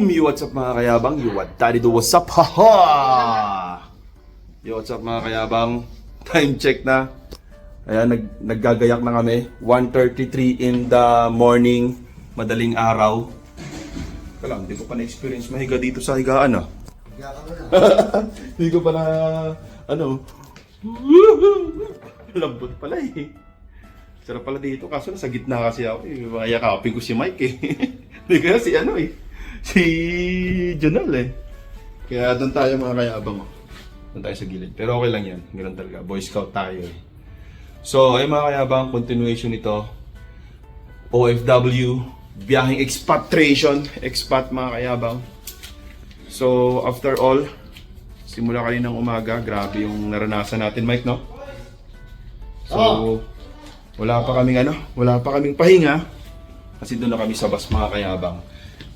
Yo, what's up mga kayabang? Yo, what daddy do? What's up? Haha! Yo, what's up mga kayabang? Time check na. Ayan, naggagayak na kami. 1:33 in the morning. Madaling araw. Kala, hindi ko pa na-experience mahiga dito sa higaan ah. Hindi ko pa na, ano, lambot pala eh. Sarap pala dito, kaso nasa gitna kasi ako eh. Mayakapin ko si Mike eh. Hindi kaya si ano eh. Si Jonal eh. Kaya doon tayo mga kayabang. Doon tayo sa gilid. Pero okay lang yan. Ganun talaga. Boy Scout tayo eh. So, ay mga kayabang, continuation nito. OFW, biyaheng expatriation. Expat mga kayabang. So, after all, simula kaninang umaga, grabe yung naranasan natin, Mike, no? So, wala pa kaming pahinga. Kasi doon na kami sa bus mga kayabang.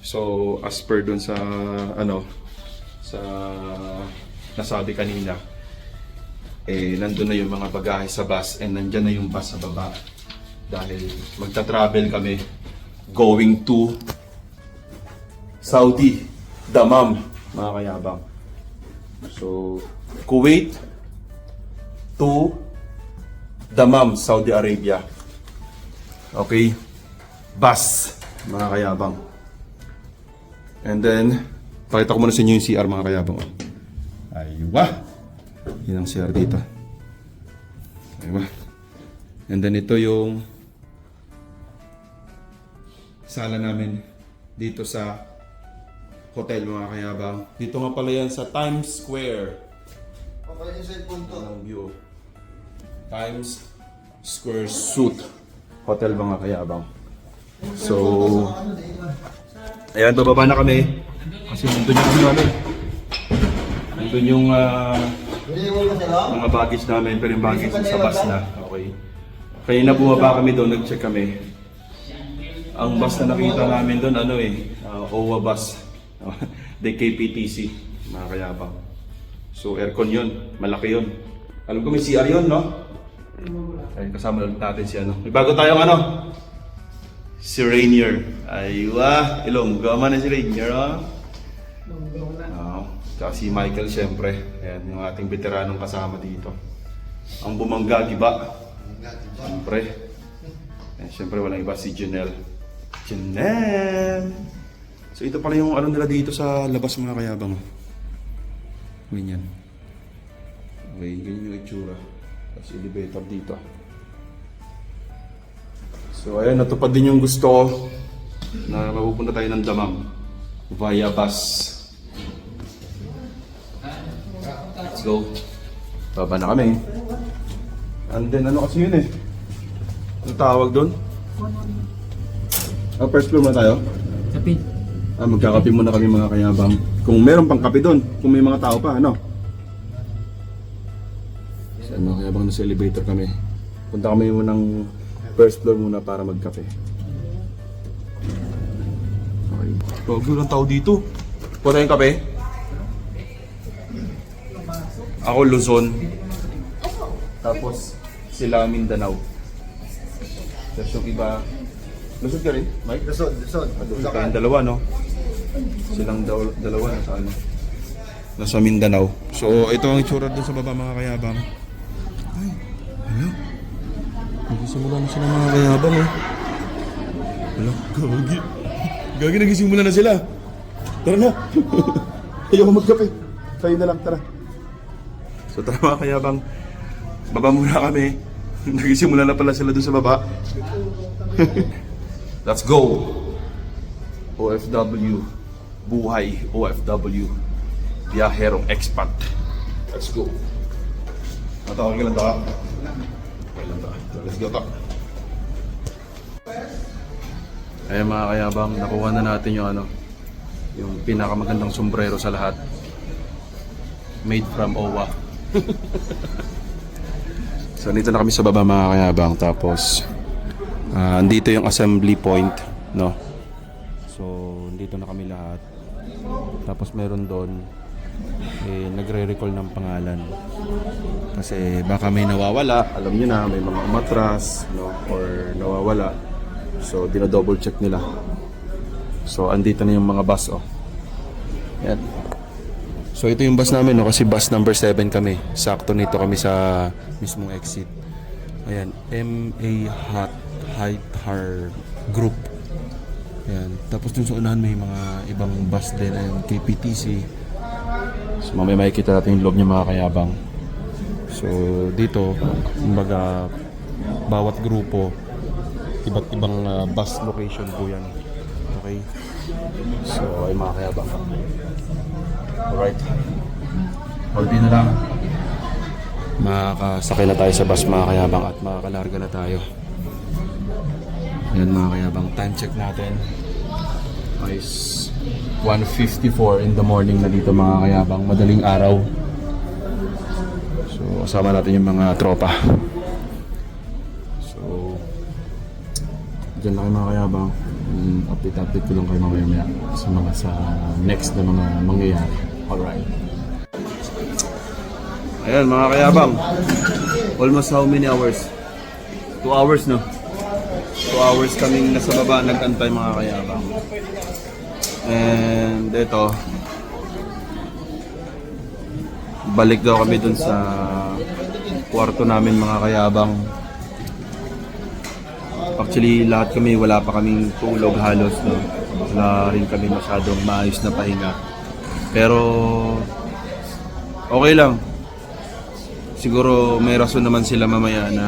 So, as per doon sa, sa nasabi kanina, eh, nandun na yung mga bagahe sa bus and nandyan na yung bus sa baba. Dahil magta-travel kami going to Saudi, Dammam, mga kayabang. So, Kuwait to Dammam, Saudi Arabia. Okay? Bus, mga kayabang. And then, pakita ko muna sa inyo yung CR mga kayabang. Aywa! Yan ang CR dito. Aywa. And then ito yung sala namin dito sa hotel mga kayabang. Dito nga pala yan sa Times Square. Ang view. Times Square Suite Hotel mga kayabang. So, ayan, bababa na kami. Kasi nandun yung mga baggage namin, pero yung baggage sa bus na. Okay. Kaya na bumaba kami doon, nag-check kami. Ang bus na nakita namin doon, OWA bus. The KPTC, mga kayabang. So, aircon yun. Malaki yun. Alam ko may CR yun, no? Ayun, kasama natin si ano. May bago tayong si Rainier. Aywa, Ilonggo man na si Rainier, oh. Tsaka si Michael, syempre. Ayan, yung ating veteranong kasama dito. Ang bumangga, giba. Syempre. Ayan, syempre, walang iba si Janelle. Janelle! So, ito pala yung nila dito sa labas mga kayabang. Ganyan. Okay, ganyan yung itsura. Tapos elevator dito. So ayan, natupad din yung gusto ko na mapupunta tayo ng Dammam via bus. Let's go. Baba na kami. And then kasi yun eh. Ano tawag doon? First floor muna tayo? Kape. Magkakape muna kami mga kayabang. Kung meron pang kape doon, kung may mga tao pa, So mga kayabang, nasa elevator kami. Punta kami muna ng first floor muna para magkape. Okay. Bago lang tao dito. Punta yung kape. Ako Luzon. Tapos sila Mindanao. Tapos yung iba. Luzon ka rin, Mike? Luzon. Kayong dalawa, no? Silang dalawa nasa nasa Mindanao. So ito ang itsura dun sa baba mga kayabang. Ay, hello. Nagsisimula na sila mga kayabang eh. Wala, gagi. Gagi, nagsisimula na sila. Tara na. Ayoko magkape. Tayo na lang, tara. So tara mga kayabang. Baba muna kami. Nagsisimula na pala sila doon sa baba. Let's go. OFW. Buhay OFW. Biyaherong expat. Let's go. Matawag ka lang ta. Let's go, talk. Ayan mga kayabang, nakuha na natin yung pinakamagandang sombrero sa lahat. Made from OWA. So, nito na kami sa baba mga kayabang. Tapos, andito yung assembly point, no? So, dito na kami lahat. Tapos meron doon nagre-recall ng pangalan kasi baka may nawawala, alam niyo na, may mga umatras, no, or nawawala, so dino-double check nila. So andito na yung mga bus, Yan. So ito yung bus namin, no? Kasi bus number 7 kami. Sakto nito kami sa mismong exit. Ayan, MA Hightar Group. Ayan. Tapos dun sa unahan may mga ibang bus din. Ayan, KPTC. So mamaya makikita natin yung loob niya mga kayabang. So dito, kumbaga bawat grupo, iba't ibang bus location po yan. Okay. So ay mga kayabang. Alright. Hold na lang. Makakasakay na tayo sa bus mga kayabang at makakalarga na tayo. Ayan mga kayabang, time check natin is 1:54 in the morning na dito mga kayabang, madaling araw. So kasama natin yung mga tropa. So dyan lang kayo mga kayabang. Update ko lang kayo mamaya sa next na mga mangyayari. Alright. Ayan mga kayabang, almost how many hours? 2 hours no? 2 hours kaming nasa baba nag-antay mga kayabang. And ito, balik daw kami dun sa kwarto namin mga kayabang. Actually lahat kami wala pa kaming tulog halos no? Wala rin kami masyadong maayos na pahinga. Pero okay lang. Siguro may rason naman sila mamaya na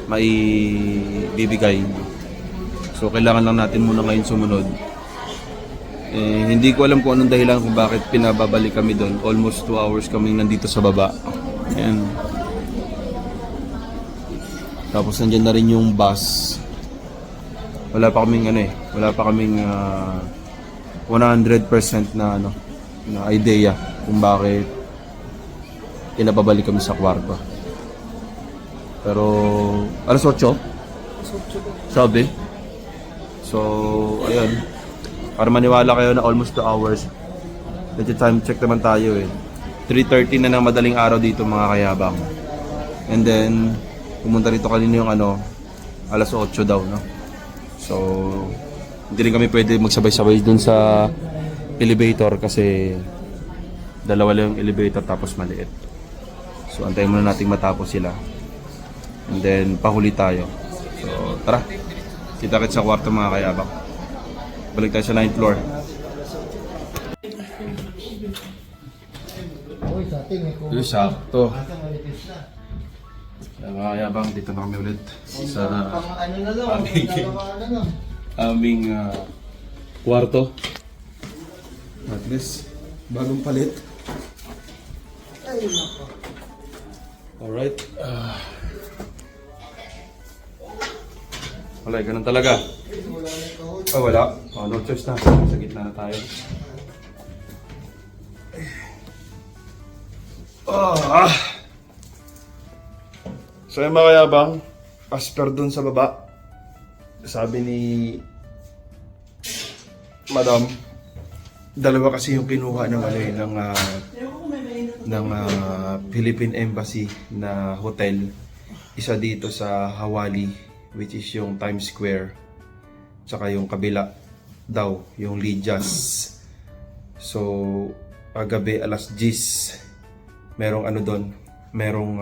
maibibigay. So kailangan lang natin muna ngayon sumunod. Hindi ko alam kung anong dahilan kung bakit pinababalik kami doon. Almost 2 hours kami nandito sa baba. Ayan. Tapos nandiyan na rin yung bus. Wala pa kaming wala pa kaming 100% na na idea kung bakit pinababalik kami sa kwarto. Pero alas 8? Sabi. So, ayun. Para maniwala kayo na almost 2 hours. Medyo time check naman tayo 3:30 na ng madaling araw dito mga kayabang. And then, pumunta rito kanina yung alas 8 daw, no? So, hindi rin kami pwede magsabay-sabay dun sa elevator kasi dalawa lang yung elevator tapos maliit. So, antayin muna natin matapos sila. And then, pahuli tayo. So, tara. Kita-kits sa kwarto mga kayabang. Balik tayo sa 9th floor. Sakto. Mga kayabang, dito na kami ulit sa aming kwarto. At least, bagong palit. Alright. Wala, ganun talaga. Wala. No choice na. Sa gitna na tayo. So yung mga kayabang, as per dun sa baba, sabi ni Madam, dalawa kasi yung kinuha ng Philippine Embassy na hotel. Isa dito sa Hawali, which is yung Times Square. Tsaka yung kabila daw, yung Lijas. So, paggabi alas 10, merong doon, merong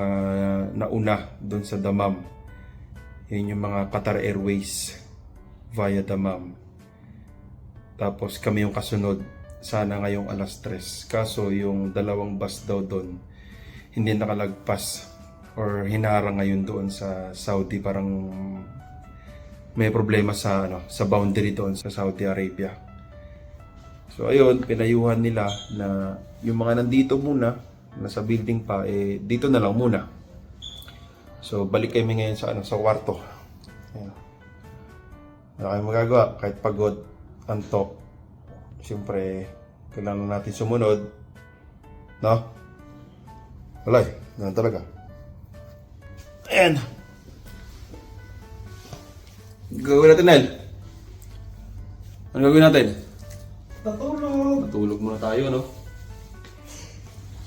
nauna doon sa Dammam. Yun yung mga Qatar Airways via Dammam. Tapos kami yung kasunod, sana ngayong alas 3. Kaso yung dalawang bus daw doon, hindi nakalagpas or hinarang ngayon doon sa Saudi. Parang may problema sa sa boundary doon sa Saudi Arabia. So ayun, pinayuhan nila na yung mga nandito muna, nasa building pa, dito na lang muna. So balik kami ngayon sa sa kwarto. Ayan. Wala kayong magagawa, kahit pagod, antok. Siyempre, kailangan natin sumunod. No? Wala ganun talaga. Ayan. Gagawin natin, Nel. Ano gagawin natin? Natulog muna tayo, no?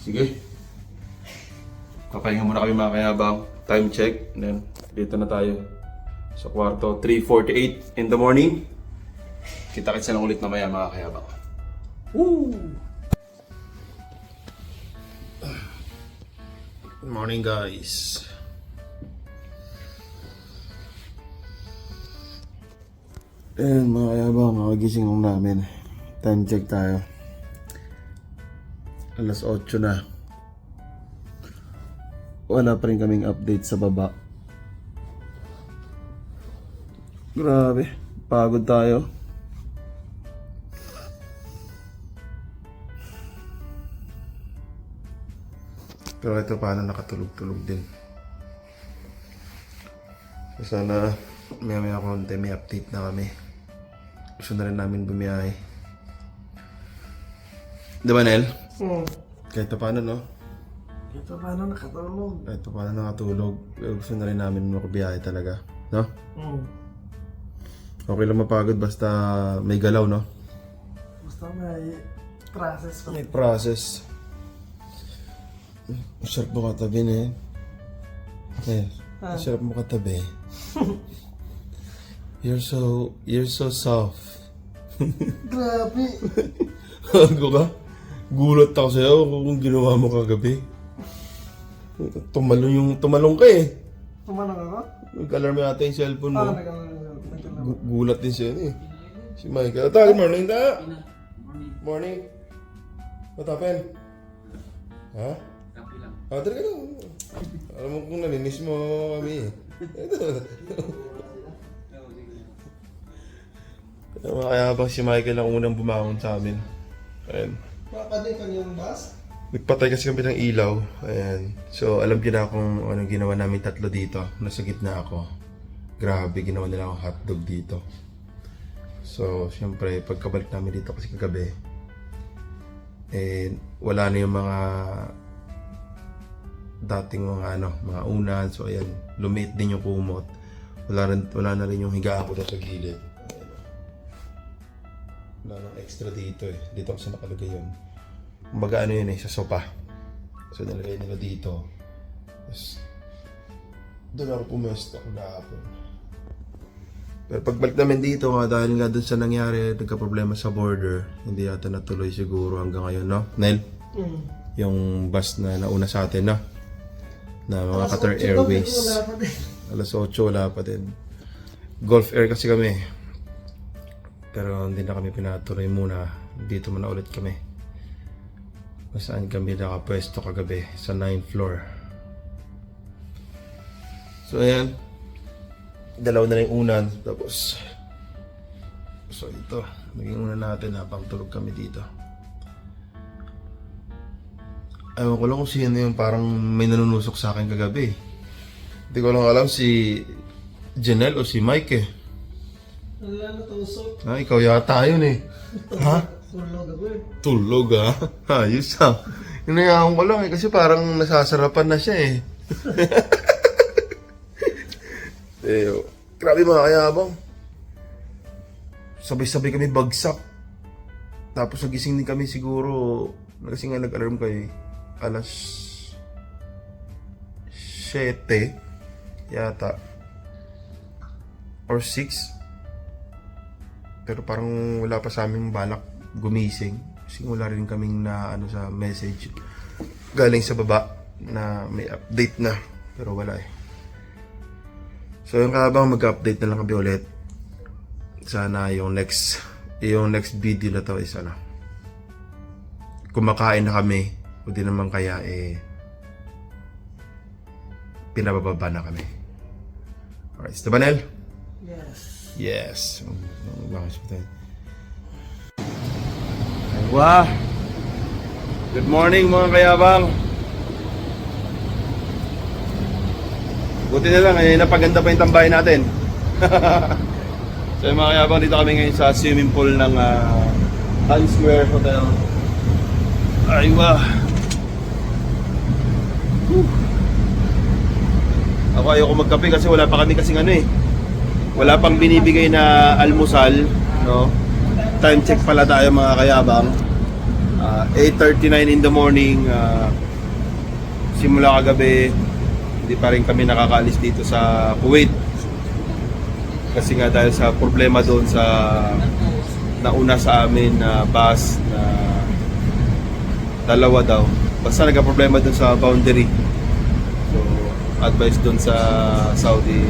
Sige. Papahinga muna kami mga kayabang. Time check. And then, dito na tayo sa kwarto. 3:48 in the morning. Kita-kits na lang ulit mamaya mga kayabang. Woo! Good morning, guys. Ayan mga kayabang, nakagising lang namin. Time check tayo. Alas 8 na. Wala pa rin kaming update sa baba. Grabe, pagod tayo. Pero ito paano nakatulog-tulog din. So sana maya konti may update na kami. Gusto na rin namin bumiyahe. Diba, Nel? Kahit paano, no? Ito paano nakatulog? Kahit paano nakatulog. Pero gusto na rin namin makabiyahe talaga. No? Okay lang mapagod basta may galaw, no? Basta may process pa. May process. Masarap mo katabi na yan. Eh, masarap mo katabi. You're so soft. Grabe! Hago ka? Gulat ako sa'yo kung ginawa mo kagabi. Tumalong ka eh. Tumanong ako? Nag-alarm yata yung cellphone mo. Nagkaroon. Gulat din siya eh. Si Michael. Good morning, ta! Morning. What happened? Ha? Kapi lang. Talaga lang. Alam mo kung nalinis mo kami eh. Kaya bang si Michael ang unang bumangon sa amin. Ayan. Makapaday ka niyang bus? Nagpatay kasi kami ng ilaw. Ayan. So, alam niyo na kung anong ginawa namin tatlo dito. Nasa gitna ako. Grabe, ginawa nila akong hotdog dito. So, siyempre, pagkabalik namin dito kasi kagabi, wala na yung mga dating mga unan. So, ayan, lumiit din yung kumot. Wala na rin yung higaan ko doon sa gilid. Ayan. Wala nang extra dito eh. Dito kasi nakalagay yun. Kumbaga yun sa sopa. So, nalagay nila dito. Tapos, doon ako pumesto kahapon. Pero pagbalik namin dito dahil nga doon sa nangyari, nagka-problema sa border, hindi yata natuloy siguro hanggang ngayon, no? Nel? Yung bus na nauna sa atin, no? Na mga Qatar Airways. Alas 8, wala pa din. Gulf Air kasi kami. Pero hindi na kami pinatuloy muna. Dito muna ulit kami. Saan kami nakapwesto kagabi? Sa 9th floor. So ayan. Dalaw na lang yung unan. Tapos so ito. Naging unan natin habang tulog kami dito. Ewan ko lang kung sino yung parang may nanunusok sa akin kagabi. Hindi ko lang alam si Janelle o si Mike eh. Wala natusok. Ikaw yata yun eh. Ha? Tulog ako eh. Tulog ah. Ayos ah. Hinayaan ko lang eh kasi parang nasasarapan na siya eh. Grabe mga kayabang. Sabay-sabay kami bagsak. Tapos nagising din kami siguro, kasi nga nag-alarm kayo alas 7 yata or 6. Pero parang wala pa sa aming balak gumising. Kasi wala rin kaming na sa message galing sa baba na may update na. Pero wala eh. So yung kabang mag-update na lang kami ulit. Sana yung next video na to is kumakain na kami. O di naman kaya pinabababa na kami. Alright, diba Nel? Yes. Yes. Bakit ba tayo? Wow! Good morning mga kayabang! Buti na lang, napaganda pa yung tambahin natin. So mga kayabang, dito kami ngayon sa swimming pool ng Times Square Hotel. Ay, wow! Ako ayoko magkape kasi wala pa kami kasing wala pang binibigay na almusal, no? Time check pala tayo mga kayabang. 8:39 in the morning. Simula kagabi, hindi pa rin kami nakakaalis dito sa Kuwait. Kasi nga dahil sa problema doon sa nauna sa amin na bus na Dalawa daw. Basta nagka-problema dun sa boundary. So, advice dun sa Saudi,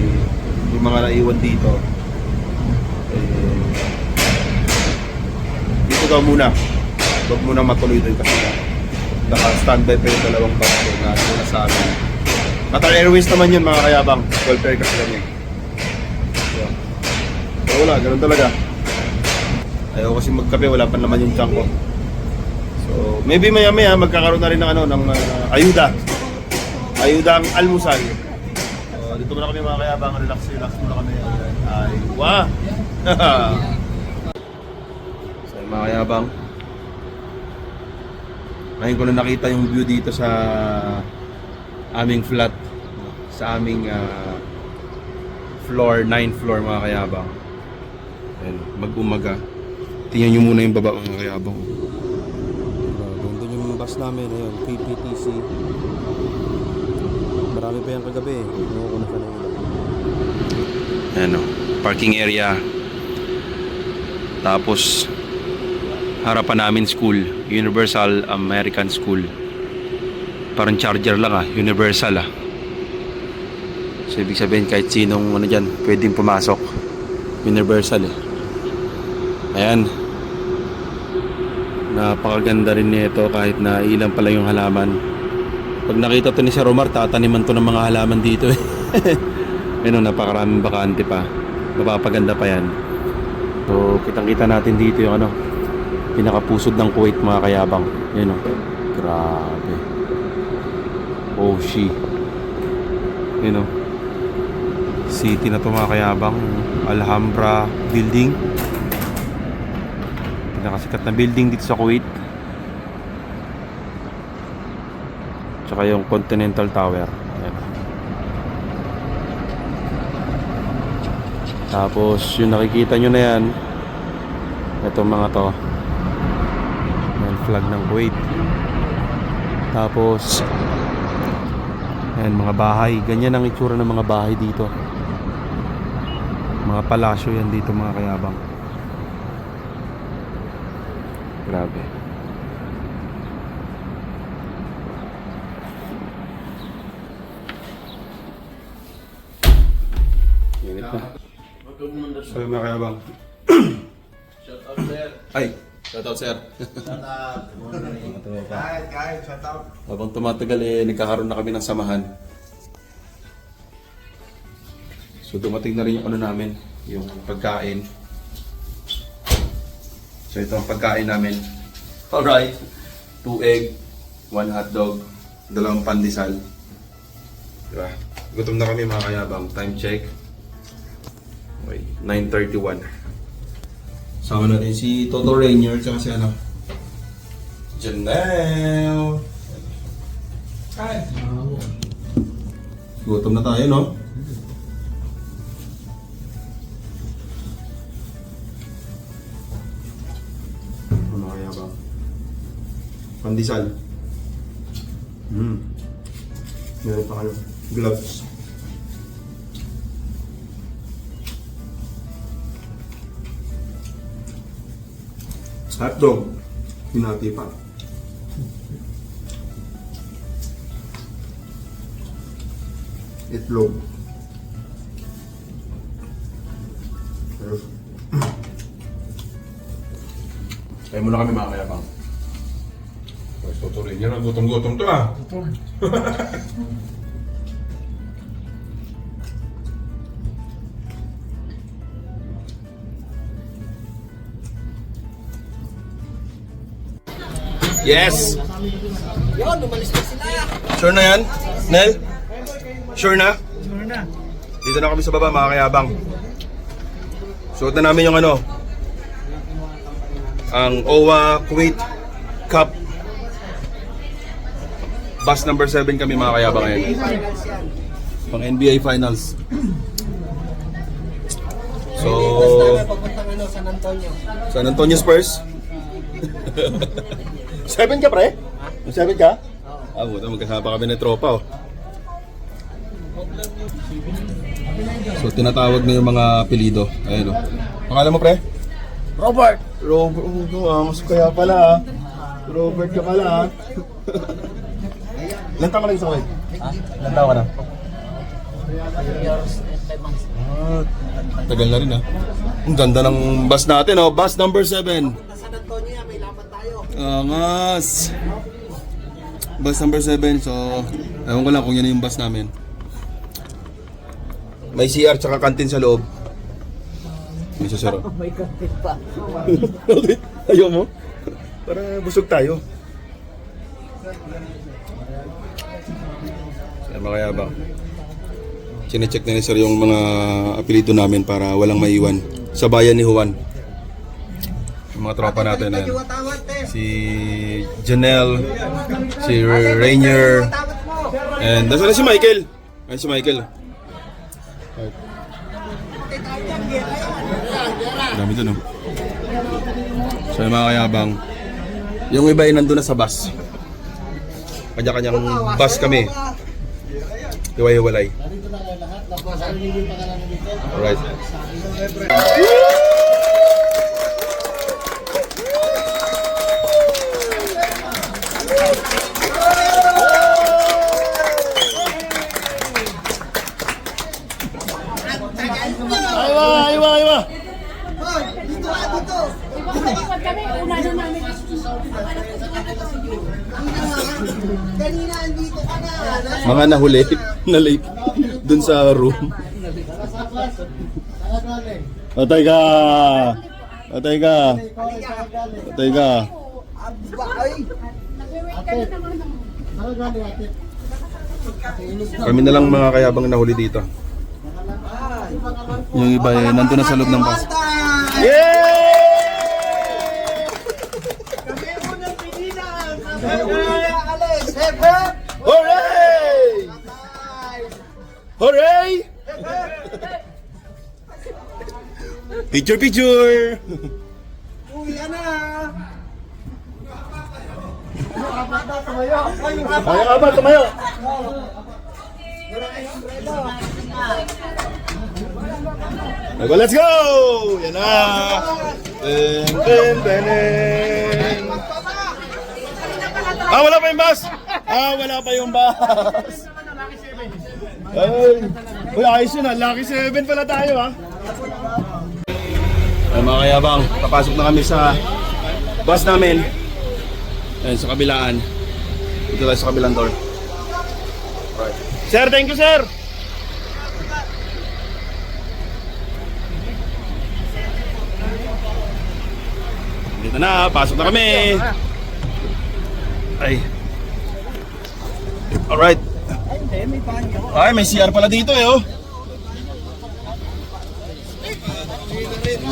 yung mga naiwan dito, dito daw muna. Huwag muna matuloy doon kasi naka-standby pa yung dalawang bus na muna sa amin. Qatar Airways naman yun mga kayabang. 12 aircraft lang yun. So, wala, ganun talaga. Ayaw kasi magkape, wala pa naman yung tiyan ko. So, maybe maya-maya magkakaroon na rin ng ayuda. Ayuda ang almusal. So, dito muna kami mga kayabang, relax muna kami. Ay, wah! So, mga kayabang, ngayon ko na nakita yung view dito sa aming flat, sa aming floor, 9th floor mga kayabang. Ayan, mag-umaga. Tingnan nyo muna yung baba mga kayabang. Doon yung bus namin, ayun, PPTC. Marami pa yan kagabi. Ewan ko na sa nila. Ayan o, parking area. Tapos, harapan namin school, Universal American School. Parang charger lang Universal So, ibig sabihin kahit sinong dyan, pwedeng pumasok. Universal Ayan. Napakaganda rin nito kahit na ilang pala yung halaman. Pag nakita to ni Sir Omar, tataniman to ng mga halaman dito Ayun napakaraming bakante pa. Mapapaganda pa yan. So, kitang-kita natin dito yung pinakapusod ng Kuwait mga kayabang. Ayun grabe. Oh, Ayun city na to mga kayabang. Alhambra building. Pinakasikat na building dito sa Kuwait. Tsaka yung Continental Tower. Ayan. Tapos yung nakikita nyo na yan, itong mga to, yung flag ng Kuwait. Tapos ayan, mga bahay. Ganyan ang itsura ng mga bahay dito. Mga palasyo yan dito mga kayabang. Grabe. Init na. Sabi mga kayabang. Shout out, sir. Ay, shout out sir. Shout out. Kahit, shout out. Habang tumatagal nagkakaroon na kami ng samahan. So dumating na rin yung namin, yung pagkain. So ito ang pagkain namin. Alright. 2 egg, 1 hotdog, 2 pandesal. Diba? Gutom na kami mga kayabang. Time check. Okay, 9:31. Sama natin si Toto Rainier at si Janelle. Ay! Gutom na tayo, no? Ano kaya ba? Pandesal. Meron pa gloves. Hotdog. Hinati pa. Itlog. Kaya muna kami mga kayabang. Pues tutuloy niya na. Gutom-gutom to Gutom. Yes! Yun, lumalis na sila. Sure na yan? Nel? Sure na? Sure na. Dito na kami sa baba mga kayabang. Suot na namin yung ang OWA Kuwait Cup bus number 7 kami mga kayabang ngayon. Pang NBA Finals. So, Papuntang San Antonio. San Antonio Spurs? 7 ka pre? 7 ka? Ah, buta magkasama pa kami ng tropa So, tinatawag na yung mga apelido. Ayun Pangalan mo pre? Robert. Robert, mas kaya pala Robert ka pala ha. Ilan taon ka lang sa Kuwait? Ilan taon ka na? 3 years and 5 months. Tagal na rin ha. Ang ganda ng bus natin oh. Bus number 7. Sa San Antonio, may laban tayo. Angas! Bus number 7. So, ewan ko lang kung yan yung bus namin. May CR tsaka kantin sa loob. May sasaro. May kapit pa. Bakit? Ayaw mo? Para busog tayo. Saan ba kaya ba? Sinecheck na ni sir yung mga apelido namin para walang maiwan. Sa bayan ni Juan. Yung mga tropa natin na yan. Si Janelle, si Rainier, and nasa na si Michael. Ay, si Michael. Dami dun, oh. So yung mga kayabang, yung iba ay nandun na sa bus. Kanya-kanyang bus kami. Hiwa-hiwalay. Alright. Aywa! Iwag kami, una na namin. Kanina, andito ka na. Mga nahuli na late dun sa room. Patay ka! Patay ka! Patay ka! Nag-wait kami naman. Kami na lang mga kayabang nahuli dito. Yung iba eh, nandun na sa loob ng bus. Yay! Kami unang pinilang. Alex, hep hep. Hooray! Hooray! Picture, picture! Uwi ka na. Kaya ka ba? Tumayo! Let's go! Yan na! Ten, ten, ten, ten. Ah, wala pa yung bus! Wala pa yung bus! Ay, uy, ayos yun ha. Lucky 7 pala tayo ha. Ay, mga kayabang, papasok na kami sa bus namin. Ayun, sa kabilaan. Dito tayo sa kabilang door. Alright. Sir, thank you sir! Dito na, pasok na kami! Ay. Alright. Ay, may CR pala dito eh oh.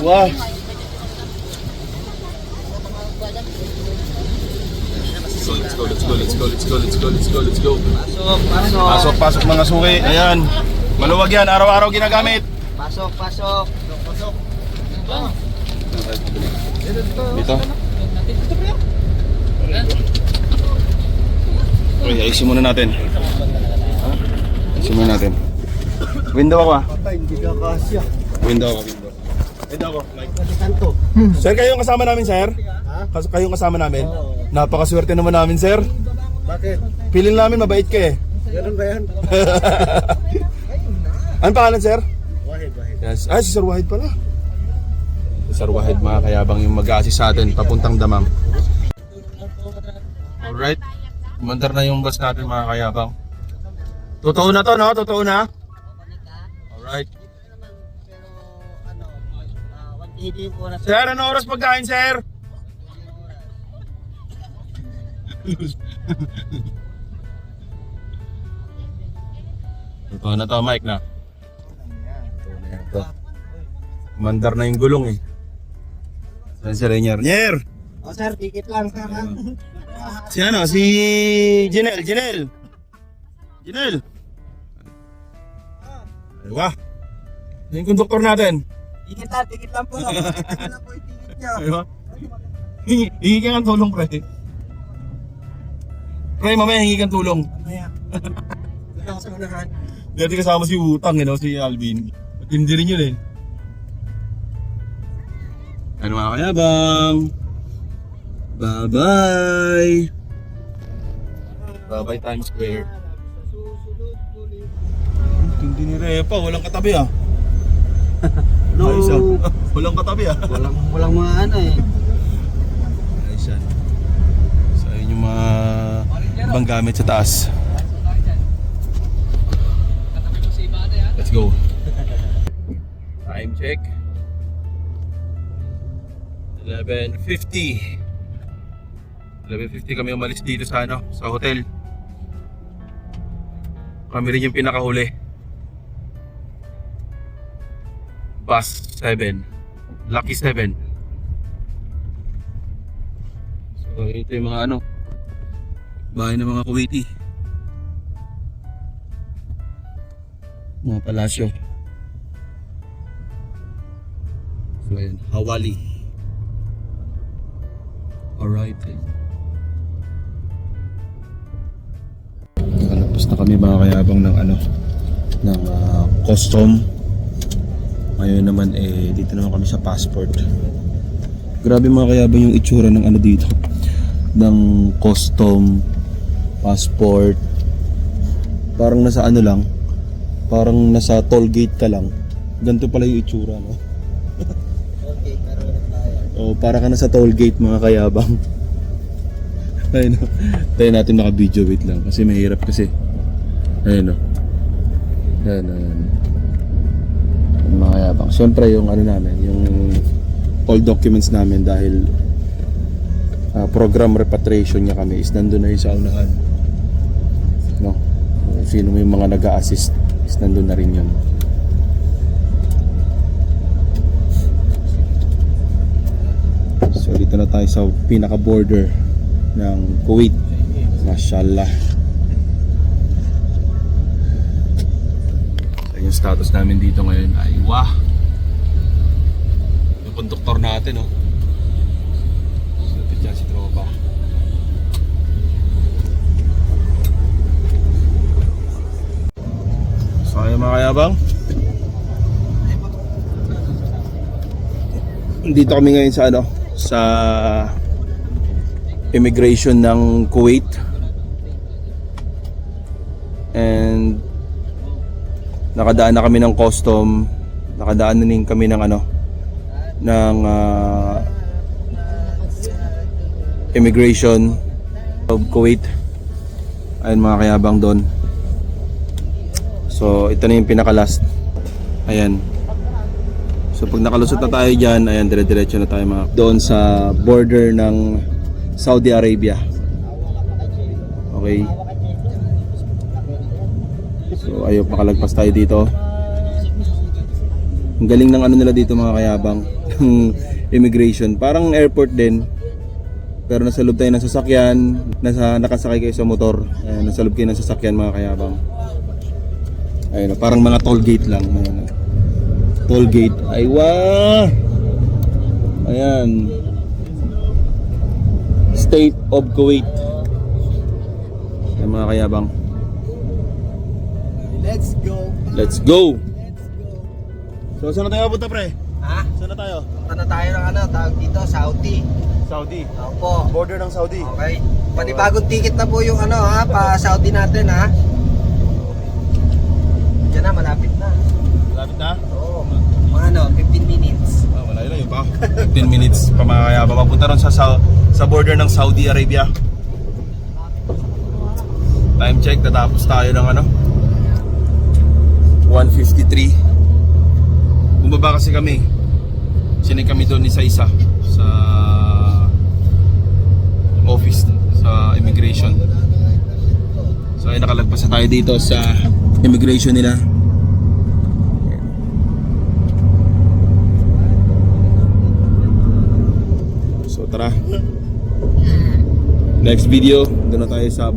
Wow. Let's go. Pasok mga suki. Ayan. Maluwag yan, araw-araw ginagamit. Pasok. Dito. Okay, ayusin muna natin. Ayusin muna natin. Window ako ah. Hindi ka kasya. Window ako. Sir, kayo yung kasama namin, sir? Kayo yung kasama namin? Napakaswerte naman namin, sir. Bakit? Feeling namin mabait ka eh. Ganun ba yan? Anong pangalan, sir? Wahid. Yes. Ay, si Sir Wahid pala. Si Sir Wahid, mga kayabang yung mag-a-assist sa atin papuntang Damam. Alright. Mandar na yung bus natin, mga kayabang. Totoo na to, no? Totoo na? Alright. Sir, ano oras pagkain, sir? Totoo na to, Mike na. Totoo na yan to. Mandar na yung gulong eh. Saan si Rainier? Rainier! O sir, ticket lang sir ha. Si ano? Si Janelle. Aywa. Yung konduktor natin. Ticket lang po. Ano po yung ticket niya? Aywa. Hingi ka ng tulong, pre. Pre, mamaya hingi kang tulong. Mamaya. Dito ako sa unahan. Dati kasama si Utang, si Alvin. Hindi rin yun eh. Ano mga kayabang? Bye-bye! Bye-bye Times Square. Hindi ni Repa, walang katabi ah. Ayos ah. Walang katabi ah. Walang mga ano eh. Ayos yan. So ayun yung mga ibang gamit sa taas. Let's go. Time check. 11:50. 11:50 kami umalis dito sa ano, sa hotel. Kami rin yung pinakahuli. Bus 7. Lucky 7. So ito yung mga ano, bahay ng mga Kuwaiti. Mga palasyo. So ayan, Hawali. Alright. Nakalapos na kami mga kayabang ng ano, ng custom. Ngayon naman dito naman kami sa passport. Grabe mga kayabang yung itsura ng ano dito, ng custom passport. Parang nasa ano lang, parang nasa toll gate ka lang. Ganito pala yung itsura, no? Okay, pero tayo. O para ka nasa toll gate mga kayabang. Ayun o. Tayo natin naka-video, wait lang kasi mahirap kasi. Ayun o. Ayun o. Mga kayabang. Siyempre yung ano namin, yung all documents namin dahil program repatriation niya kami is nandun na yun sa unahan. No? Sino yung mga nag-a-assist is nandun na rin yun. So dito na tayo sa pinaka-border ng Kuwait. Mashallah. So yung status namin dito ngayon ay wah. Yung konduktor natin, oh. Lapit dyan si tropa. So ayun mga kayabang, dito kami ngayon sa ano, sa immigration ng Kuwait. And nakadaan na kami ng custom, nakadaan na din kami ng ano, ng immigration of Kuwait. Ayun mga kayabang doon. So ito na yung pinaka-last. Ayan. So pag nakalusot na tayo dyan, ayan, dire-diretso na tayo mga doon sa border ng Saudi Arabia. Okay. So ayun, makalagpas tayo dito. Ang galing ng ano nila dito mga kayabang, ng immigration. Parang airport din. Pero nasa loob tayo ng sasakyan, nakasakay kayo sa motor. Ayan, nasa loob kayo ng sasakyan mga kayabang. Ayun, parang mga toll gate lang. Ayun, toll gate. Aywa! Ayan. State of Kuwait. Ayan mga kayabang. Let's go. Let's go! So saan na tayo punta pre? Ha? Saan na tayo? Punta na tayo ng ano, tawag dito, Saudi. Saudi. Opo. Border ng Saudi. Okay. Panibagong ticket na po yung ano ha, pa Saudi natin ha. Diyan na, malapit na. Malapit na? Oo. Mga ano, 15 minutes. Ah, malayo pa. 15 minutes pa mga kayabang. Papunta ron sa border ng Saudi Arabia. Time check, natapos tayo ng ano, 1:53. Bumaba kasi kami. Sinay kami doon isa-isa sa office, sa immigration. So ay nakalagpas na tayo dito sa immigration nila. So tara. Next video, doon na tayo sa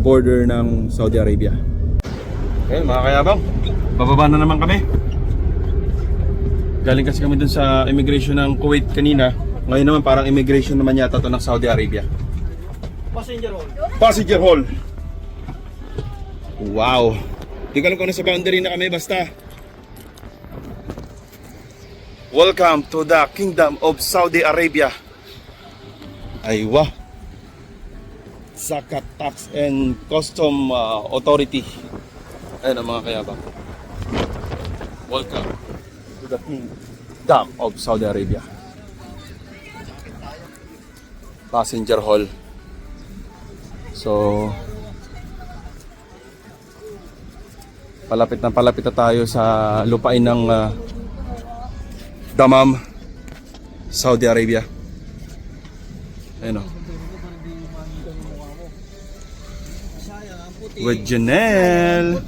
border ng Saudi Arabia. Okay mga kayabang, bababa na naman kami. Galing kasi kami dun sa immigration ng Kuwait kanina. Ngayon naman parang immigration naman yata to ng Saudi Arabia. Passenger hall. Passenger hall. Wow. Di ko alam kung nasa boundary na kami, basta welcome to the Kingdom of Saudi Arabia. Aywa. Zakat Tax and Custom Authority. Ayun ang mga kayabang. Welcome to the Kingdom of Saudi Arabia. Passenger hall. So, palapit na tayo sa lupain ng Dammam, Saudi Arabia. Ayun o. With Janelle.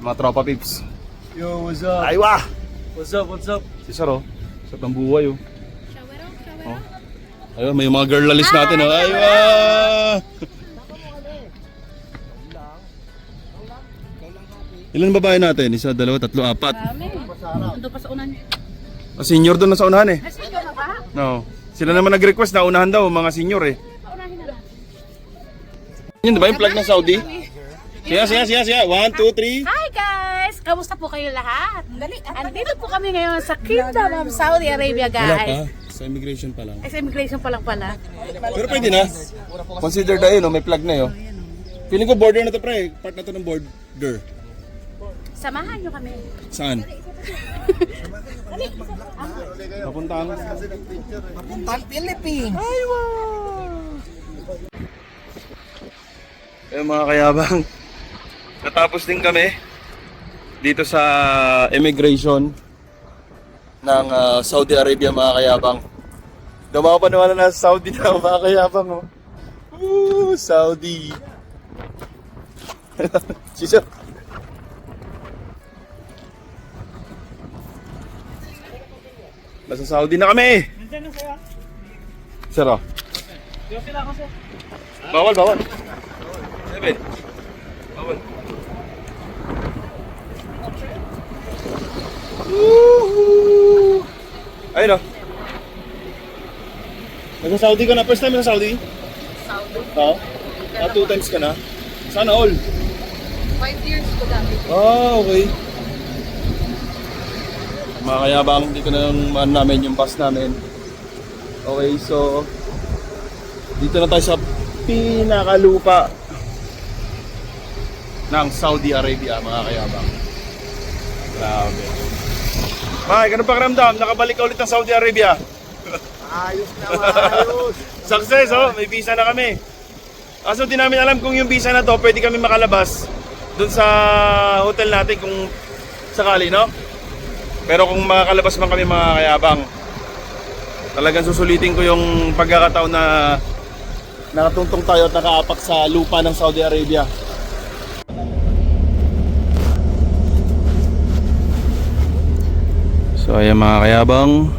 Mga tropa pips. Yo, what's up? Aywa! What's up? What's up? Si Sir o. Sa tambuhay o. Ayun, may mga girl lalis natin o. Aywa! Ilan babae natin? Isa, dalawa, tatlo, apat. Ando pa sa unan. Senior doon na sa unahan eh. Senior na ba? No. Sila naman nag-request na unahan daw, mga senior eh. Paunahin na lang. Yun, ba yung flag ng Saudi? Siya. 1, 2, 3. Hi guys! Kamusta po kayo lahat? Andito po kami ngayon sa Kingdom of Saudi Arabia, guys. Sa immigration pa lang. Ay, sa immigration pa lang pala. Pero pwede na. Consider tayo, no? May flag na yun. Feeling ko border na to, pre. Part na to ng border. Samahan nyo kami. Saan? Papuntahan. Papuntang Philippines. Ayun mga kayabang, natapos din kami dito sa immigration ng Saudi Arabia mga kayabang. Dumawa pa naman na sa Saudi na mga kayabang. Oh. Saudi. Sisa. Nasa Saudi na kami. Sir, oh. Bawal. 7. Bawal. Woohoo! Ayun, oh. Nasa Saudi ka na? First time na sa Saudi? Saudi? Oo. 2 times ka na? Sana all. 5 years ko dami. Okay. Mga kayabang, dito na yung namin yung bus namin. Okay, so dito na tayo sa pinakalupa ng Saudi Arabia, mga kayabang. Grabe. Mike, ano pakiramdam? Nakabalik ka ulit ng Saudi Arabia. Ayos na, ayos. Success, oh. May visa na kami. Kaso di namin alam kung yung visa na to, pwede kami makalabas dun sa hotel natin kung sakali, no? Pero kung makakalabas man kami mga kayabang, talagang susulitin ko yung pagkakataon na nakatuntong tayo at nakaapak sa lupa ng Saudi Arabia. So ayan mga kayabang,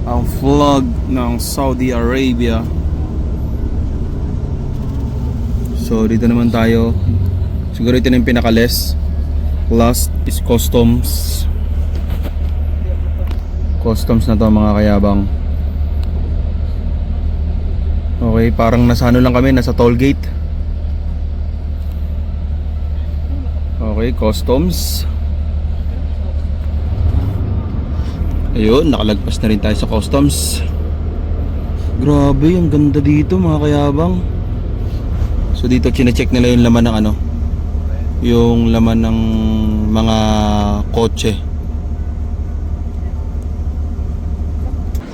ang flag ng Saudi Arabia. So dito naman tayo. Siguro ito na yung pinaka-less. Last is customs. Customs na to mga kayabang. Okay, parang nasa ano lang kami, nasa toll gate. Okay, customs. Ayun, nakalagpas na rin tayo sa customs. Grabe, ang ganda dito mga kayabang. So dito chine-check nila yung laman ng ano, yung laman ng mga kotse.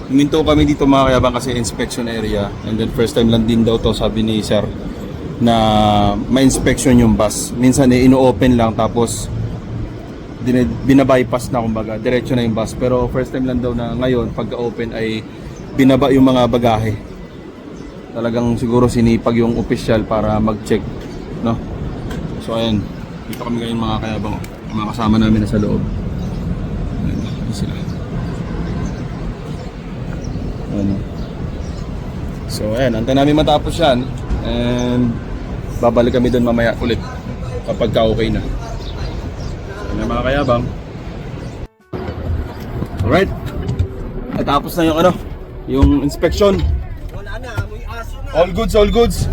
Huminto kami dito mga kayabang kasi inspection area, and then first time lang din daw to, sabi ni sir, na may inspection yung bus. Minsan ino-open lang tapos binabypass na, kumbaga diretso na yung bus, pero first time lang daw na ngayon pagka-open ay binaba yung mga bagahe. Talagang siguro sinipag yung official para mag-check, no? So ayan, dito kami ngayon mga kayabang, mga kasama namin na sa loob. Ayan sila. Ano. So ayan, antay namin matapos yan and babalik kami doon mamaya ulit kapag ka-okay na. Ayan mga kayabang. Alright, natapos na yung ano, yung inspection. Wala na, amoy aso na. All goods, all goods.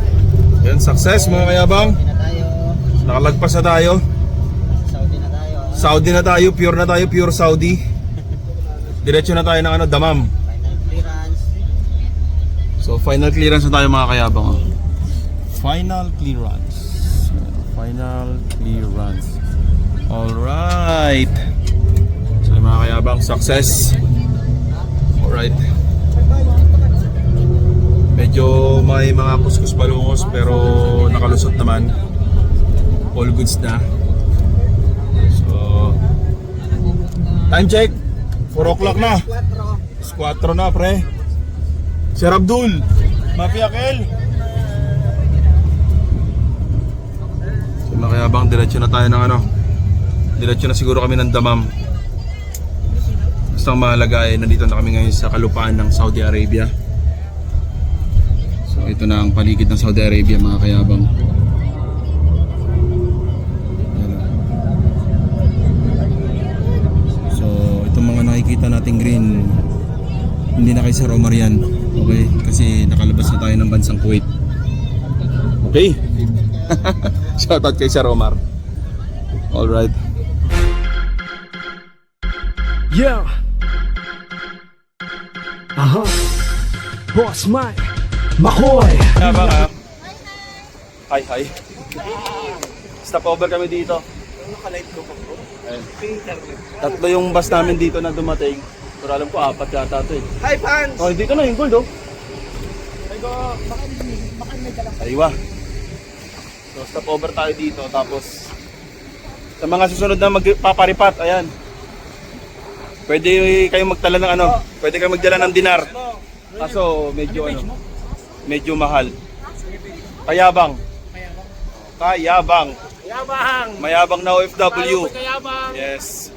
Ayan, success mga kayabang. Na tayo. Nakalagpas na tayo. Saudi na tayo. Saudi na tayo, pure Saudi. Diretso na tayo ng ano, Dammam. Final clearance. So final clearance na tayo mga kayabang. Oh. Final clearance. Final clearance. Alright. So mga kayabang, success. Alright. Medyo may mga kuskus balungos pero nakalusot naman. All goods na. So time check 4 o'clock na. 4 na pre. Sir Abdul Mapiakel. So makayabang diretso na tayo ng ano. Diretso na siguro kami ng Damam. Basta ang mahalaga ay nandito na kami ngayon sa kalupaan ng Saudi Arabia. So ito na ang paligid ng Saudi Arabia mga kayabang. So itong mga nakikita nating green, hindi na kay Sir Omar yan. Okay? Kasi nakalabas na tayo ng bansang Kuwait. Okay? Shoutout kay Sir Omar. Alright. Yeah. Boss Mike. Makoy. Kayabang ha? Hi. Stop over kami dito. Ayun. Tatlo yung bus namin dito na dumating. Pero alam ko 4 yata ito eh. Hi, fans! Oh, dito na yung gold oh. Aywa. So stop over tayo dito tapos sa mga susunod na magpaparipat, ayan. Pwede kayong magtala ng ano, pwede kayong magdala ng dinar. Kaso medyo ano, medyo mahal. Kayabang. Mayabang na OFW. Yes.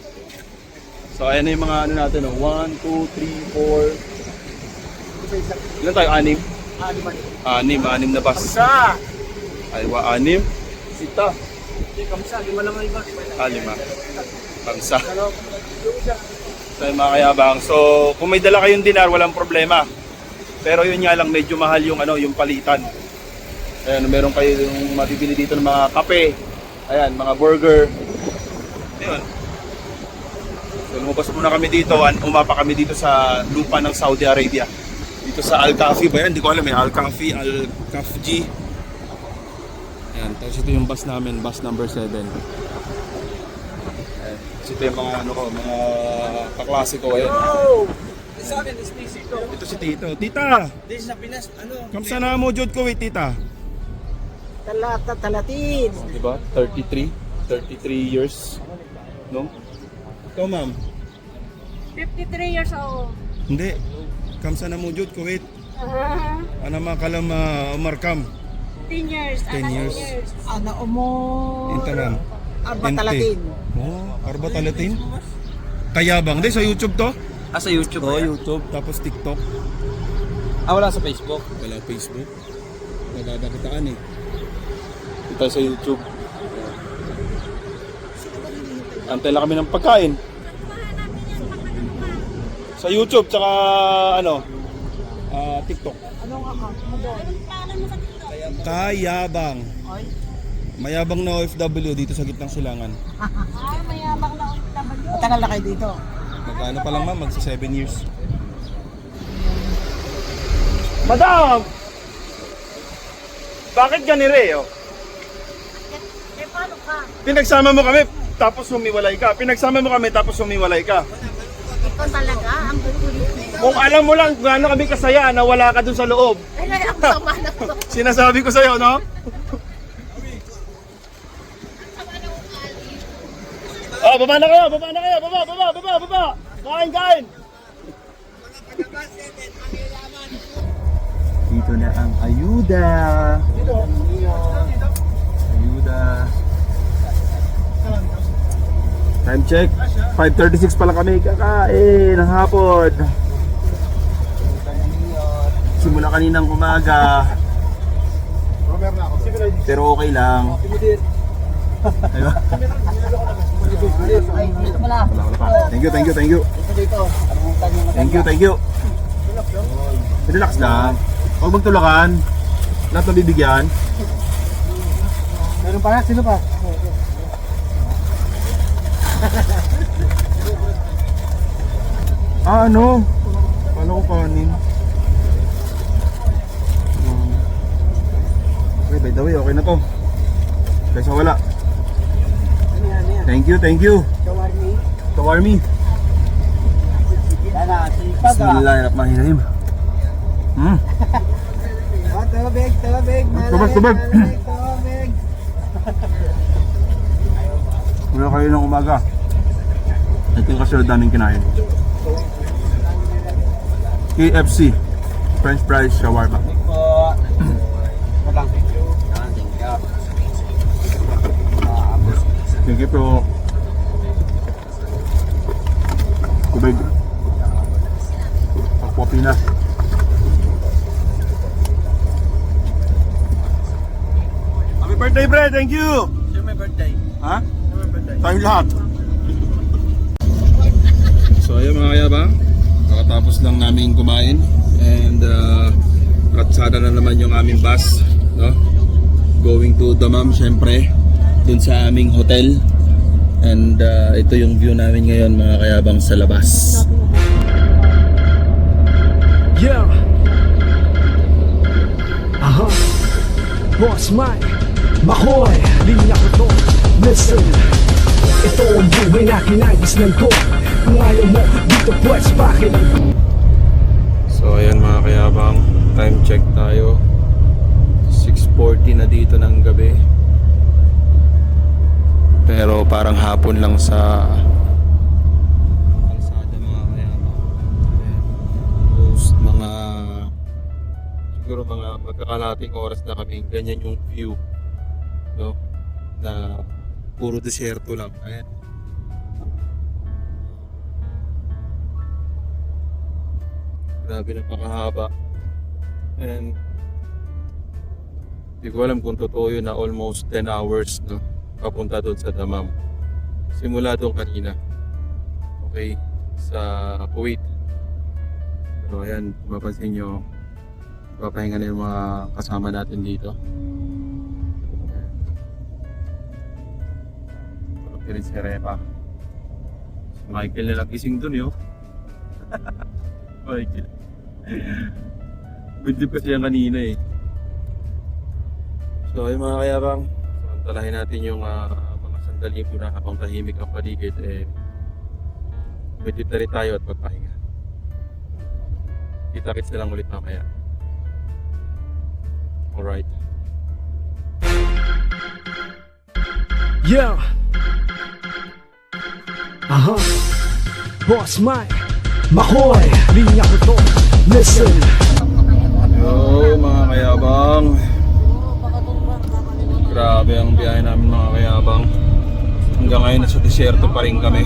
So ayan na yung mga ano natin oh. 1, 2, 3, 4. Ilan tayo? 6? 6 na bus. Aywa, 6. Sita. Kamsa, 5 lang ang iba. 5. Kamsa. So yung mga kayabang. So kung may dala kayong dinar, walang problema. Pero yun nga lang, medyo mahal yung ano, yung palitan. Ayan, meron kayo yung mabibili dito ng mga kape. Ayan, mga burger. Ayun. So lumabas muna kami dito, umapa kami dito sa lupa ng Saudi Arabia. Dito sa Al-Kafi ba yan? Hindi ko alam eh. Al-Kafi, Al-Kafji. Ayan, tapos ito yung bus namin, bus number 7. Ayan. So ito yung mga ano ko, mga kaklase ko. Ayan. Sa akin, is Tito. Ito si Tito. Tita! This na Pinas, Kamsa na mo Jod Kuwait, Tita? Talatin. Oh, diba? 33 years. No? Ikaw ma'am? 53 years old. Hindi. Kamsa na mo Jod Kuwait. Ano makalam umarkam? 10 years. 10 years. Ana umor. Intanan. Arba talatin. Oh, Arba Talatin? Kayabang. Hindi, sa YouTube to? Sa YouTube. Oh, YouTube. Tapos TikTok. Wala sa Facebook. Wala Facebook. Nadadakitaan eh. Ito sa YouTube. Antay lang kami ng pagkain. Sa YouTube, tsaka ano, TikTok. Anong account mo doon? Kayabang. Mayabang na OFW dito sa gitnang silangan. Mayabang na OFW. Matagal na kayo dito. Magkano pa lang ma'am? Magsa 7 years. Madam! Bakit ganire oh? Paano ka? Pinagsama mo kami, tapos humiwalay ka. Pinagsama mo kami, tapos humiwalay ka. Ikaw talaga, ang kukulit. Kung alam mo lang gaano kami kasaya na wala ka dun sa loob. Ay, ang sama na ko. Sinasabi ko sa'yo, no? Oh, baba na kayo! Baba! Kain! Dito na ang ayuda. Time check. 5:36 pa lang kami kakain ng hapon. Simula kaninang umaga. Pero okay lang. Ayun. Wala pa. Thank you. Thank you. Relax lang. Huwag magtulakan. Lahat na bibigyan. Meron pa? Sino pa? Ano? Paano ko kanin? na to. Kaysa wala. Thank you, thank you. Kawarmi. Bismillahirrahmanirrahim. Tubig. Tubig. Wala kayo ng umaga. Ito yung kasunod namin kinain. KFC. French fries, shawarma. Thank you po. Tubig. Aquapina. Happy birthday, Bre! Thank you! Sino may birthday? Ha? Sino may birthday? Tayong lahat. So ayun mga kayabang, nakatapos lang namin kumain and ratsada na naman yung aming bus, no? Going to Damam syempre, dun sa aming hotel. And ito yung view namin ngayon mga kayabang sa labas. Yeah. Boss Mike, Makoy, linya ko to. Listen, ito ang buhay na kinagisnan ko. Kung ayaw mo, dito pwes bakit? So ayan mga kayabang, time check tayo. 6:40 na dito ng gabi. Pero parang hapon lang sa kalsada mga kayabang. Post mga siguro mga magkakalating oras na kami, ganyan yung view, no? Na puro desierto lang. Ayan. Grabe, napakahaba. And hindi ko alam kung totoo yun na almost 10 hours, no? Papunta doon sa Damam. Simula doon kanina. Okay, sa Kuwait. Pero ayan, mapapansin nyo, papahinga na yung mga kasama natin dito. Pero si Repa. Si Michael na nagising doon yun. Michael. Bidlip kasi yan kanina eh. So ayun mga kayabang, samantalahin natin yung mga sandali muna habang tahimik ang paligid. Bidlip na rin tayo at magpahinga. Kita-kits na lang ulit mamaya. Alright. Yeah. Boss Mike, Makoy, linya ko to. Listen. Yo mga kayabang, grabe ang biyahe namin mga kayabang. Hanggang ngayon nasa desierto pa rin kami.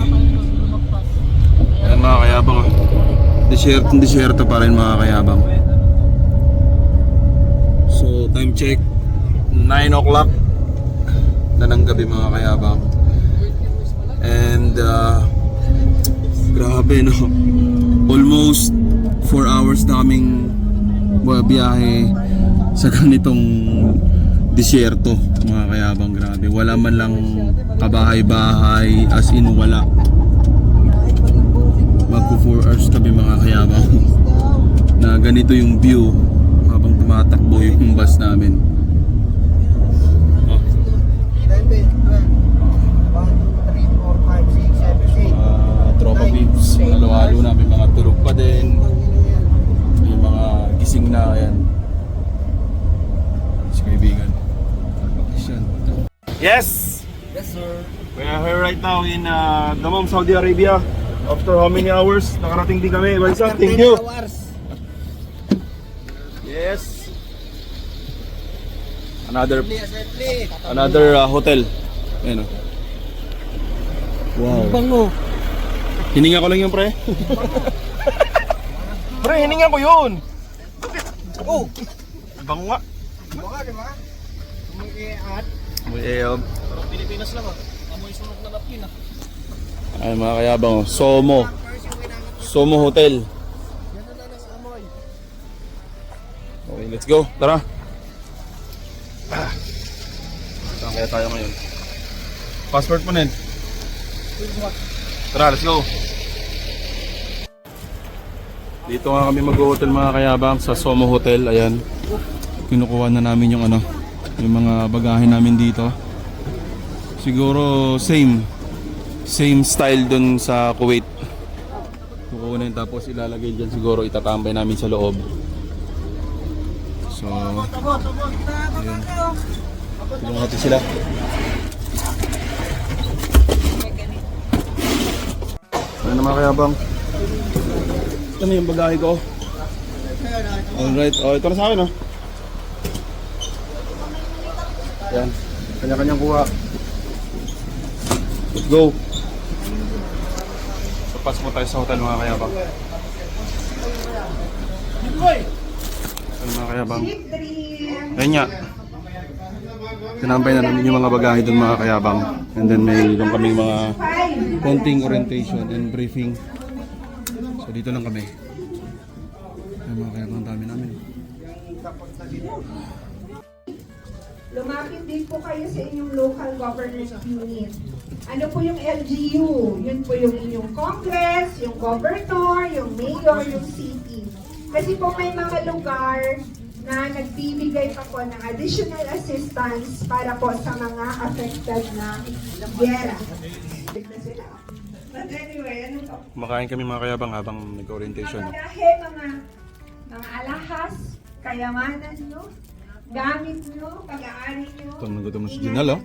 Ayan mga kayabang, desierto pa rin mga kayabang. So time check, 9 o'clock na ng gabi mga kayabang. And grabe no, almost 4 hours na kaming biyahe sa ganitong disyerto mga kayabang. Grabe, wala man lang kabahay-bahay, as in wala. Magpo 4 hours kami mga kayabang na ganito yung view habang tumatakbo yung bus namin. Tropa peeps, halo-halo na, may mga tulog pa din, may mga gising na. Ayan, si kaibigan. Yes! Yes, sir. We are here right now in Damam, Saudi Arabia. After how many hours? Nakarating din kami. Balsa, thank you. Yes. Another hotel. Ayan o. Wow. Bango. Hininga ko lang yung pre. Pre, hininga ko yun. Oh! Bango nga. Baka, di ba? Umiiat. May eob. Parang Pilipinas lang ah. Amoy sunog na napkin ah. Ay mga kayabang, Somo Hotel. Yan na lang ang amoy. Okay, let's go. Tara. Saan kaya tayo ngayon? Passport mo nin. Tara, let's go. Dito nga kami mag-hotel mga kayabang sa Somo Hotel. Ayan. Kinukuha na namin yung Yung mga bagahe namin dito. Siguro same style dun sa Kuwait. Kukunin tapos ilalagay dyan, siguro itatambay namin sa loob. So ayun. Tulungan natin sila. Ano naman kaya bang? Ito na yung bagahe ko. Alright, oh, ito na sa akin, oh. Yan, kanya-kanyang kuha. Let's go. So, pasok mo tayo sa hotel mga kayabang. Ano mga kayabang? Ayun nga. Tinambay na namin yung mga bagahe doon mga kayabang. And then may doon kaming mga konting orientation and briefing. So dito lang kami. Ay mga kayabang, dami namin. Lumapit din po kayo sa inyong local government unit. Ano po yung LGU? Yun po yung inyong Congress, yung governor, yung mayor, yung city. Kasi po may mga lugar na nagbibigay pa po ng additional assistance para po sa mga affected na gera. But anyway, ano po? Kumakain kami mga kayabang habang nag-orientation. Mga mga alahas, kayamanan nyo, gamit nyo, pag-aari nyo. Ito, nagutom na si Junal, oh.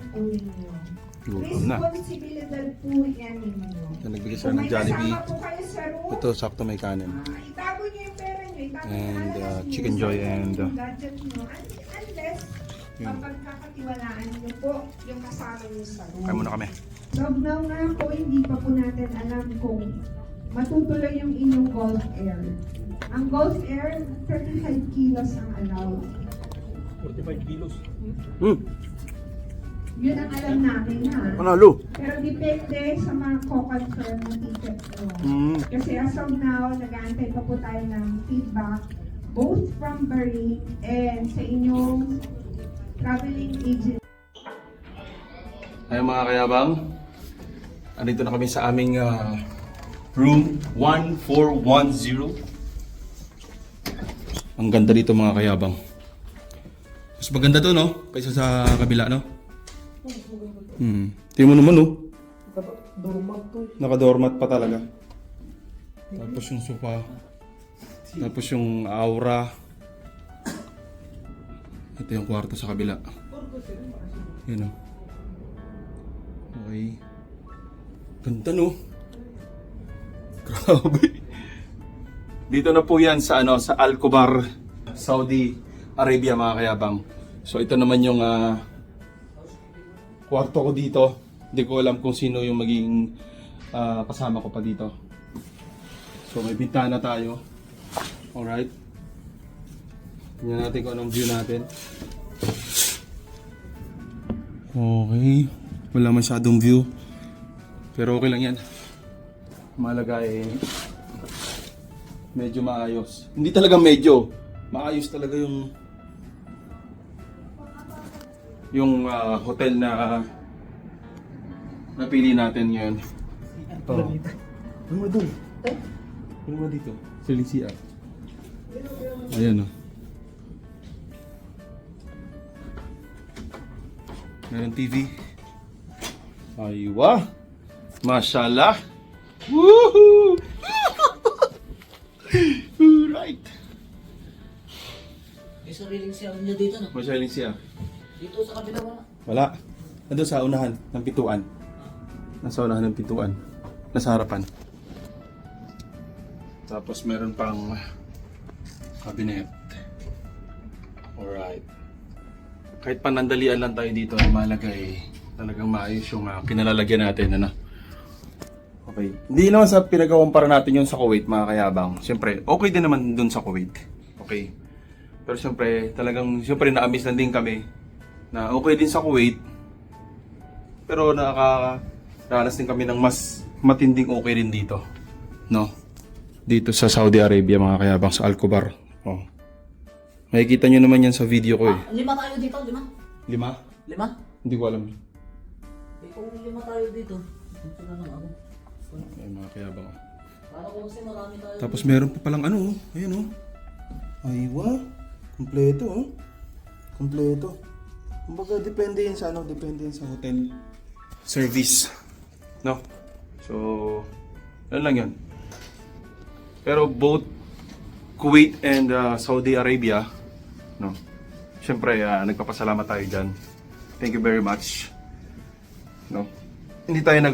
Gutom na. Responsibilidad po yan ninyo. Yan, nagbigay sila ng Jollibee. Kung may kasama po kayo sa room, Ito, sakto may kanin. itago nyo yung pera nyo, itago And, yung alas nyo, chicken joy and, yung gadget nyo, unless yun. mapagkakatiwalaan nyo po yung kasama nyo sa room. Kaya muna kami. Lognaw nga po, hindi pa po natin alam kung matutuloy yung inyong Gulf Air. Ang Gulf Air, 35 kilos ang allowed. 45 kilos. Yun ang alam namin ha. Panalo. Pero depende sa mga co-confirm na ticket mo. Kasi as of now, nag-aantay pa po tayo ng feedback both from Bahrain and sa inyong traveling agent. Ayun mga kayabang, andito na kami sa aming room 1410. Ang ganda dito mga kayabang. Mas maganda to, no? Kaysa sa kabila, no? Tingnan mo naman, no? Naka-doormat pa talaga. Tapos yung sofa. Tapos yung aura. Ito yung kwarto sa kabila. Yan, no? Okay. Ganda, no? Grabe. Dito na po yan sa sa Al Khobar, Saudi Arabia mga kayabang. So ito naman yung kwarto ko dito. Hindi ko alam kung sino yung magiging kasama ko pa dito. So may bintana tayo. Alright. Tingnan natin kung anong view natin. Okay. Wala masyadong view. Pero okay lang yan. Mahalaga medyo maayos. Hindi talaga medyo. Maayos talaga yung hotel na napili natin ngayon. Ito. Ano mo doon? Ano mo dito? Felicia. Ayan, oh. Meron TV. Aywa! Mashallah! Woohoo! Right! May sariling siya niya dito, no? Mashallah siya. Dito sa kabila wala. Wala. Nandun sa unahan ng pintuan. Nasa unahan ng pintuan. Nasa harapan. Tapos meron pang cabinet. Alright. Kahit panandalian lang tayo dito, mahalaga talagang maayos yung kinalalagyan natin. Ano? Okay. Hindi naman sa pinagawampara natin yun sa Kuwait, mga kayabang. Siyempre, okay din naman dun sa Kuwait. Okay. Pero siyempre, siyempre na-amaze lang din kami na okay din sa Kuwait. Pero nakakaranas din kami ng mas matinding okay rin dito. No? Dito sa Saudi Arabia, mga kayabang, sa Al Khobar. Oh. Makikita nyo naman yan sa video ko eh. 5 tayo dito, 5? 5? 5? Hindi ko alam. Kung 5 tayo dito. Dito na lang ako. Ay, mga kayabang. Para ko kasi marami tayo. Tapos meron pa palang ano, ayan oh. Aywa. Kompleto oh. Kompleto. Kumbaga, depende yan sa depende yan sa hotel service. No? So, ano lang yun. Pero both Kuwait and Saudi Arabia, no? Siyempre, nagpapasalamat tayo dyan. Thank you very much. No? Hindi tayo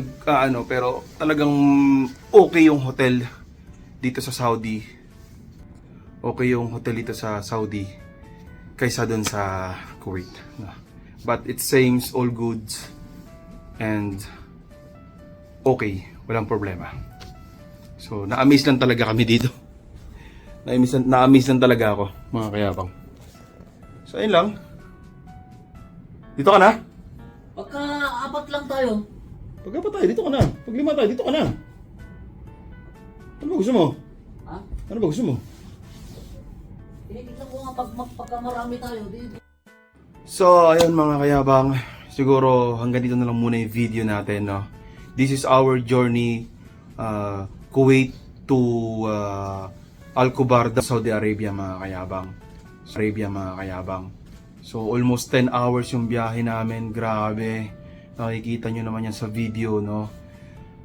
pero talagang okay yung hotel dito sa Saudi. Okay yung hotel dito sa Saudi kaysa dun sa Kuwait. No? But it seems all good and okay. Walang problema. So, na-amaze lang talaga kami dito. Na-amaze lang talaga ako, mga kayabang. So, ayun lang. Dito ka na? Pagka-apat lang tayo. Pagka pa tayo, dito ka na. Pag 5 tayo, dito ka na. Ano ba gusto mo? Ha? Ano ba gusto mo? Tinitignan ko nga pagka marami tayo. So, ayun mga kayabang. Siguro hanggang dito na lang muna yung video natin, no? This is our journey Kuwait to Al-Kubarda, Saudi Arabia mga kayabang. So almost 10 hours yung biyahe namin. Grabe. Nakikita nyo naman yan sa video, no?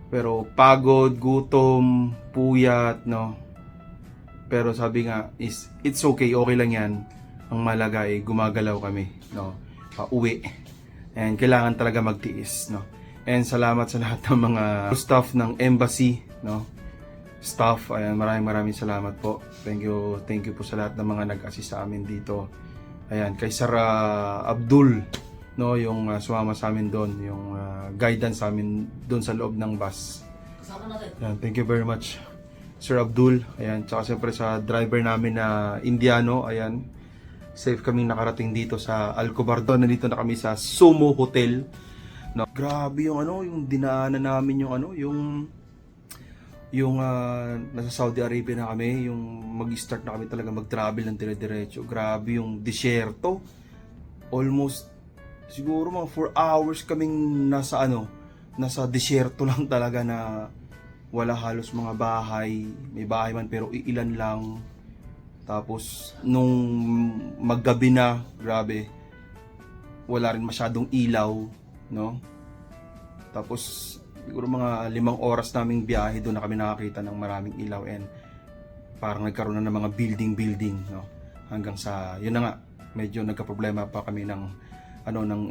Pero pagod, gutom, puyat, no? Pero sabi nga, it's okay, okay lang yan. Ang malaga ay gumagalaw kami, no? Pauwi. And kailangan talaga magtiis, no? And salamat sa lahat ng mga staff ng embassy, no? Staff, ayan, maraming salamat po. Thank you po sa lahat ng mga nag-assist sa amin dito. Ayan, kay Sir Abdul, no, yung sumama sa amin doon, yung guidance sa amin doon sa loob ng bus. Kasama natin. Ayan, thank you very much, Sir Abdul. Ayan, tsaka siyempre sa driver namin na Indiano, ayan. Safe kaming nakarating dito sa Al-Kubarda. Nandito na kami sa Sumo Hotel. No, grabe yung yung dinaanan namin yung nasa Saudi Arabia na kami, yung mag-start na kami talaga mag-travel ng dire-diretso. Grabe yung disyerto. Almost siguro mga 4 hours kaming nasa disyerto lang talaga na wala halos mga bahay. May bahay man pero iilan lang. Tapos nung maggabi na, grabe, wala rin masyadong ilaw, no? Tapos siguro mga 5 oras naming biyahe, doon na kami nakakita ng maraming ilaw and parang nagkaroon na ng mga building, no? Hanggang sa, yun na nga, medyo nagka-problema pa kami ng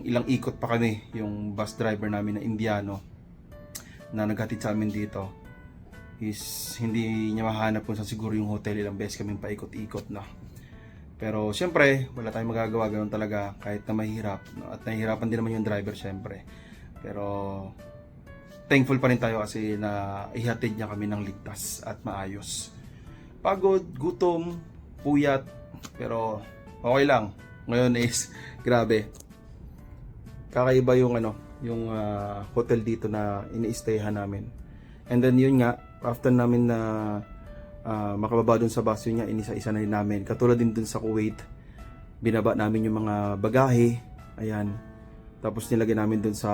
ilang ikot pa kami, yung bus driver namin na Indiano na naghatid sa amin dito is hindi niya mahanap kung saan siguro yung hotel. Ilang beses kaming paikot-ikot, no? Pero siyempre, wala tayong magagawa, ganoon talaga kahit na mahirap, no? At nahihirapan din naman yung driver siyempre. Pero thankful pa rin tayo kasi na ihatid niya kami ng ligtas at maayos. Pagod, gutom, puyat, pero okay lang. Ngayon is grabe. Kakaiba yung hotel dito na ini-stayhan namin. And then yun nga, after namin na makababa dun sa bus, yun nga, inisa-isa na rin namin. Katulad din dun sa Kuwait, binaba namin yung mga bagahe, ayan. Tapos nilagay namin dun sa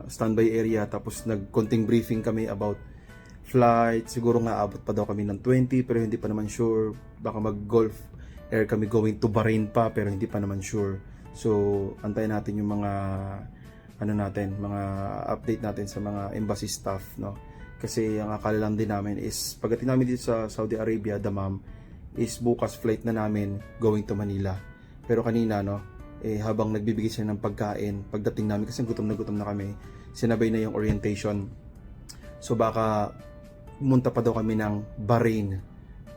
standby area, tapos nagkonting briefing kami about flight. Siguro nga abot pa daw kami ng 20, pero hindi pa naman sure. Baka mag-Gulf Air kami going to Bahrain pa, pero hindi pa naman sure. So, antayin natin yung mga mga update natin sa mga embassy staff, no? Kasi ang akala lang din namin is pagdating namin dito sa Saudi Arabia, Dammam, is bukas flight na namin going to Manila. Pero kanina, no, habang nagbibigay sila ng pagkain, pagdating namin, kasi gutom na kami, sinabay na yung orientation. So baka munta pa daw kami ng Bahrain,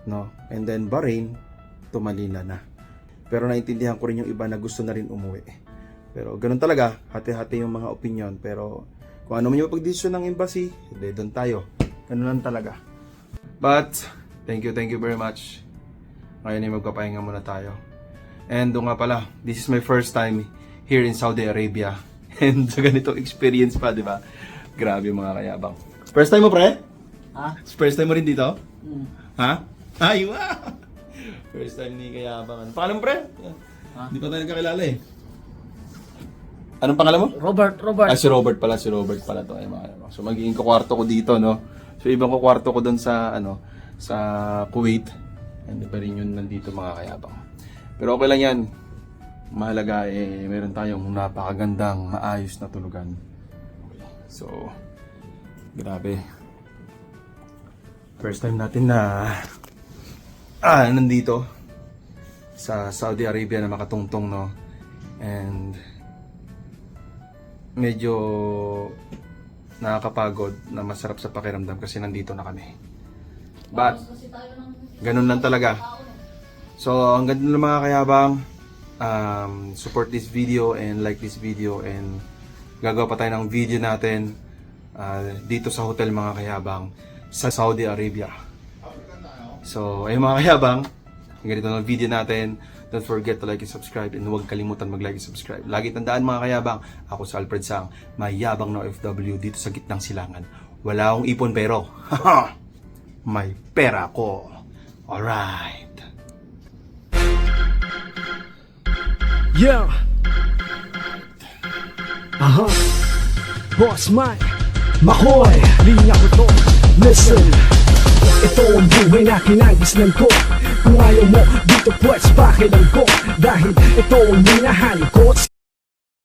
no? And then Bahrain to Manila na. Pero naintindihan ko rin yung iba na gusto na rin umuwi. Pero ganun talaga, hati-hati yung mga opinion. Pero kung ano man yung pag-decision ng embassy, hindi, doon tayo. Ganun lang talaga. But, thank you very much. Ngayon ay magpapahinga muna tayo. And doon nga pala, this is my first time here in Saudi Arabia. And sa ganitong experience pa, di ba? Grabe mga kayabang. First time mo, pre? Ha? First time mo rin dito? Ha? Ay, wow! First time ni Kayabang. Pangalan mo, pre? Ha? Hindi pa tayo nagkakilala eh. Anong pangalan mo? Robert. Ah, si Robert pala to. Ay, mga. So magiging kwarto ko dito, no. So ibang kwarto ko doon sa sa Kuwait. Hindi pa rin yun nandito mga kayabang. Pero okay lang 'yan. mahalaga meron tayong napakagandang maayos na tulugan. So, grabe. First time natin na nandito sa Saudi Arabia na makatungtong, no? And medyo nakakapagod na masarap sa pakiramdam kasi nandito na kami. But ganun lang talaga. So hanggang doon lang mga kayabang, support this video and like this video, and gagawa pa tayo ng video natin dito sa hotel mga kayabang sa Saudi Arabia. So ayun mga kayabang, ganito na video natin. Don't forget to like and subscribe, and huwag kalimutan mag-like and subscribe. Lagi tandaan mga kayabang, ako si Alfred Sang, mayabang na OFW dito sa gitnang silangan. Wala akong ipon pero may pera ko. Alright. Yeah. Boss Mike Makoy, linya ko to. Listen, ito ang buhay na kinagisnan ko. Kung ayaw mo, dito pwes pakilang ko. Dahil ito ang minahan ko.